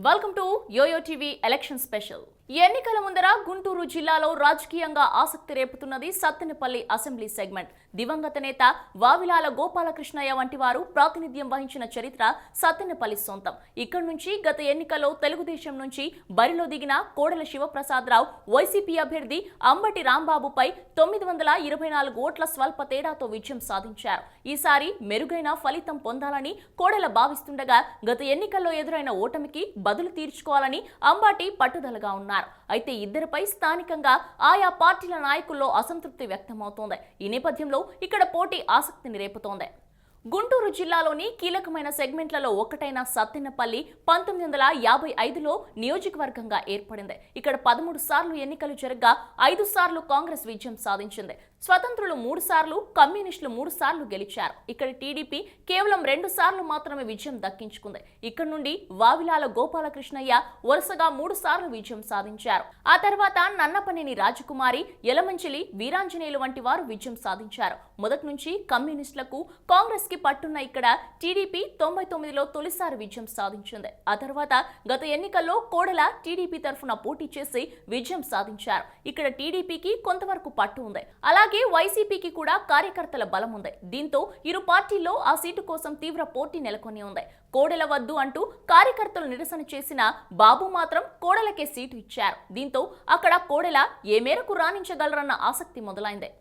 Welcome to Yoyo TV election special. ఎన్నికల ముందర గుంటూరు జిల్లాలో రాజకీయంగా ఆసక్తి రేపుతున్నది సత్తెనపల్లి అసెంబ్లీ సెగ్మెంట్. దివంగత నేత వావిలాల గోపాలకృష్ణయ్య వంటి వారు ప్రాతినిధ్యం వహించిన చరిత్ర సత్తెనపల్లి సొంతం. ఇక్కడి నుంచి గత ఎన్నికల్లో తెలుగుదేశం నుంచి బరిలో దిగిన కోడెల శివప్రసాదరావు వైసీపీ అభ్యర్థి అంబటి రాంబాబుపై 924 ఓట్ల స్వల్ప తేడాతో విజయం సాధించారు. ఈసారి మెరుగైన ఫలితం పొందాలని కోడెల భావిస్తుండగా గత ఎన్నికల్లో ఎదురైన ఓటమికి బదులు తీర్చుకోవాలని అంబటి పట్టుదలగా ఉన్నారు. అయితే ఇద్దరిపై స్థానికంగా ఆయా పార్టీల నాయకుల్లో అసంతృప్తి వ్యక్తమవుతోంది. ఈ నేపథ్యంలో ఇక్కడ పోటీ ఆసక్తిని రేపుతోంది. గుంటూరు జిల్లాలోని కీలకమైన సెగ్మెంట్లలో ఒకటైన సత్తెనపల్లి 1955లో నియోజకవర్గంగా ఏర్పడింది. ఇక్కడ 13 సార్లు ఎన్నికలు జరగగా 5 సార్లు కాంగ్రెస్ విజయం సాధించింది. స్వతంత్రులు 3 సార్లు, కమ్యూనిస్టులు 3 సార్లు గెలిచారు. ఇక్కడ టీడీపీ కేవలం 2 సార్లు మాత్రమే విజయం దక్కించుకుంది. ఇక్కడ నుండి వావిలాల గోపాలకృష్ణయ్య వరుసగా 3 సార్లు విజయం సాధించారు. ఆ తర్వాత నన్నపనేని రాజకుమారి, యలమంచిలి వీరాంజనేయులు వంటి వారు విజయం సాధించారు. మొదటి నుంచి కమ్యూనిస్టులకు కాంగ్రెస్ కి పట్టున్న ఇక్కడ టీడీపీ 99లో తొలిసారి విజయం సాధించింది. ఆ తర్వాత గత ఎన్నికల్లో కోడెల టీడీపీ తరఫున పోటీ చేసి విజయం సాధించారు. ఇక్కడ టీడీపీకి కొంతవరకు పట్టు ఉంది. అలాగే వైసీపీకి కూడా కార్యకర్తల బలం ఉంది. దీంతో ఇరు పార్టీల్లో ఆ సీటు కోసం తీవ్ర పోటీ నెలకొని ఉంది. కోడెల వద్దు అంటూ కార్యకర్తలు నిరసన చేసిన బాబు మాత్రం కోడెలకే సీటు ఇచ్చారు. దీంతో అక్కడ కోడెల ఏ మేరకు రాణించగలరన్న ఆసక్తి మొదలైంది.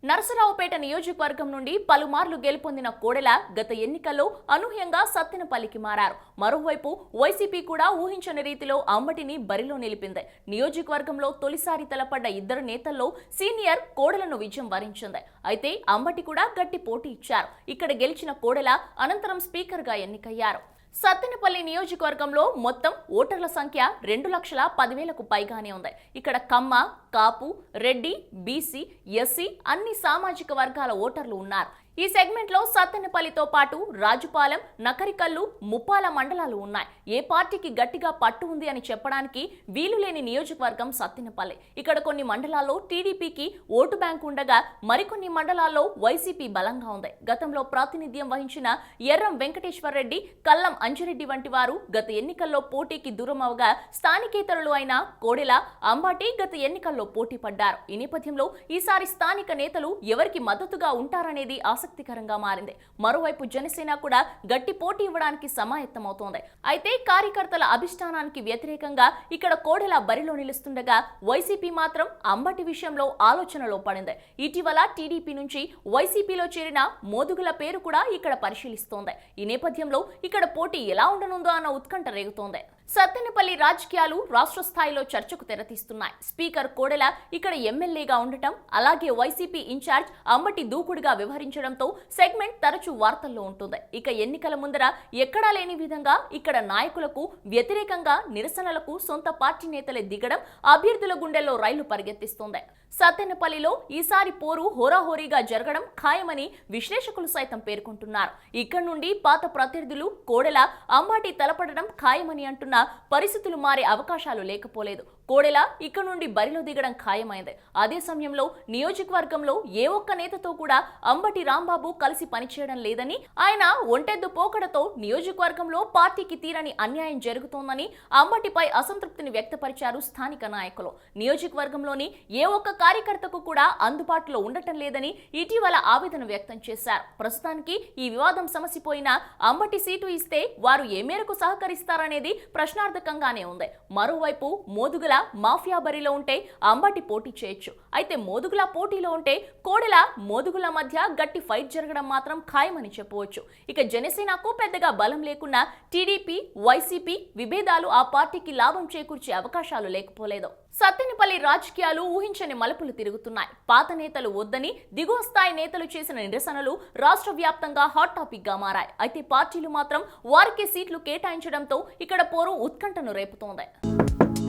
నరసరావుపేట నియోజకవర్గం నుండి పలుమార్లు గెలుపొందిన కోడెల గత ఎన్నికల్లో అనూహ్యంగా సత్తెనపల్లికి మారారు. మరోవైపు వైసీపీ కూడా ఊహించని రీతిలో అంబటిని బరిలో నిలిపింది. నియోజకవర్గంలో తొలిసారి తలపడ్డ ఇద్దరు నేతల్లో సీనియర్ కోడెలను విజయం వరించింది. అయితే అంబటి కూడా గట్టి పోటీ ఇచ్చారు. ఇక్కడ గెలిచిన కోడెల అనంతరం స్పీకర్గా ఎన్నికయ్యారు. సత్తెనపల్లి నియోజకవర్గంలో మొత్తం ఓటర్ల సంఖ్య 2,10,000కు పైగానే ఉంది. ఇక్కడ కమ్మ, కాపు, రెడ్డి, బీసీ, ఎస్సీ అన్ని సామాజిక వర్గాల ఓటర్లు ఉన్నారు. ఈ సెగ్మెంట్ లో సత్తెనపల్లితో పాటు రాజుపాలెం, నకరికల్లు, ముప్పాల మండలాలు ఉన్నాయి. ఏ పార్టీకి గట్టిగా పట్టు ఉంది అని చెప్పడానికి వీలులేని నియోజకవర్గం సత్తెనపల్లి. ఇక్కడ కొన్ని మండలాల్లో టీడీపీకి ఓటు బ్యాంకు ఉండగా మరికొన్ని మండలాల్లో వైసీపీ బలంగా ఉంది. గతంలో ప్రాతినిధ్యం వహించిన ఎర్రం వెంకటేశ్వరరెడ్డి, కల్లం అంజిరెడ్డి వంటి వారు గత ఎన్నికల్లో పోటీకి దూరం అవగా స్థానికేతరులు అయిన కోడెల, అంబటి గత ఎన్నికల్లో పోటీ పడ్డారు. ఈ నేపథ్యంలో ఈసారి స్థానిక నేతలు ఎవరికి మద్దతుగా ఉంటారనేది ఆసక్తికరంగా మారింది. మరోవైపు జనసేన కూడా గట్టి పోటీ ఇవ్వడానికి సమాయత్తమవుతోంది. అయితే కార్యకర్తల అభిష్టానానికి వ్యతిరేకంగా ఇక్కడ కోడెల బరిలో నిలుస్తుండగా వైసీపీ మాత్రం అంబటి విషయంలో ఆలోచనలో పడింది. ఇటీవల టీడీపీ నుంచి వైసీపీలో చేరిన మోదుగుల పేరు కూడా ఇక్కడ పరిశీలిస్తోంది. ఈ నేపథ్యంలో ఇక్కడ పోటీ ఎలా ఉండనుందో అన్న ఉత్కంఠ రేగుతోంది. సత్తెనపల్లి రాజకీయాలు రాష్ట్ర స్థాయిలో చర్చకు తెరతీస్తున్నాయి. స్పీకర్ కోడెల ఇక్కడ ఎమ్మెల్యేగా ఉండటం, అలాగే వైసీపీ ఇన్ఛార్జ్ అంబటి దూకుడుగా వ్యవహరించడంతో సెగ్మెంట్ తరచూ వార్తల్లో ఉంటుంది. ఇక ఎన్నికల ముందర ఎక్కడా లేని విధంగా ఇక్కడ నాయకులకు వ్యతిరేకంగా నిరసనలకు సొంత పార్టీ నేతలే దిగడం అభ్యర్థుల గుండెల్లో రైలు పరిగెత్తిస్తోంది. సత్తెనపల్లిలో ఈసారి పోరు హోరాహోరీగా జరగడం ఖాయమని విశ్లేషకులు సైతం పేర్కొంటున్నారు. ఇక్కడ నుండి పాత ప్రత్యర్థులు కోడెల, అంబటి తలపడడం ఖాయమని అంటున్న పరిస్థితులు మారే అవకాశాలు లేకపోలేదు. కోడెల ఇక్కడ నుండి బరిలో దిగడం ఖాయమైంది. అదే సమయంలో నియోజకవర్గంలో ఏ ఒక్క నేతతో కూడా అంబటి రాంబాబు కలిసి పనిచేయడం లేదని, ఆయన ఒంటెద్దు పోకడతో నియోజకవర్గంలో పార్టీకి తీరని అన్యాయం జరుగుతోందని అంబటిపై అసంతృప్తిని వ్యక్తపరిచారు స్థానిక నాయకులు. నియోజకవర్గంలోని ఏ ఒక్క కార్యకర్తకు కూడా అందుబాటులో ఉండటం లేదని ఇటీవల ఆవేదన వ్యక్తం చేశారు. ప్రస్తుతానికి ఈ వివాదం సమసిపోయినా అంబటి సీటు ఇస్తే వారు ఏ మేరకు సహకరిస్తారనేది ప్రశ్నార్థకంగానే ఉంది. మరోవైపు మోదుగుల మాఫియా బరిలో ఉంటే అంబటి పోటీ చేయొచ్చు. అయితే మోదుగుల పోటీలో ఉంటే కోడెల, మోదుగుల మధ్య గట్టి ఫైట్ జరగడం మాత్రం ఖాయమని చెప్పవచ్చు. ఇక జనసేనకు పెద్దగా బలం లేకున్నా టీడీపీ, వైసీపీ విభేదాలు ఆ పార్టీకి లాభం చేకూర్చే అవకాశాలు లేకపోలేదు. సత్తెనపల్లి రాజకీయాలు ఊహించని మలుపులు తిరుగుతున్నాయి. పాత నేతలు వద్దని దిగువ స్థాయి నేతలు చేసిన నిరసనలు రాష్ట్ర వ్యాప్తంగా హాట్ టాపిక్ గా మారాయి. అయితే పార్టీలు మాత్రం వారికే సీట్లు కేటాయించడంతో ఇక్కడ పోరు ఉత్కంఠను రేపుతోంది.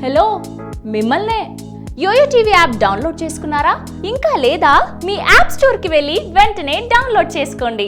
హలో, మిమ్మల్నే. యోయో టీవీ యాప్ డౌన్లోడ్ చేసుకున్నారా? ఇంకా లేదా? మీ యాప్ స్టోర్కి వెళ్ళి వెంటనే డౌన్లోడ్ చేసుకోండి.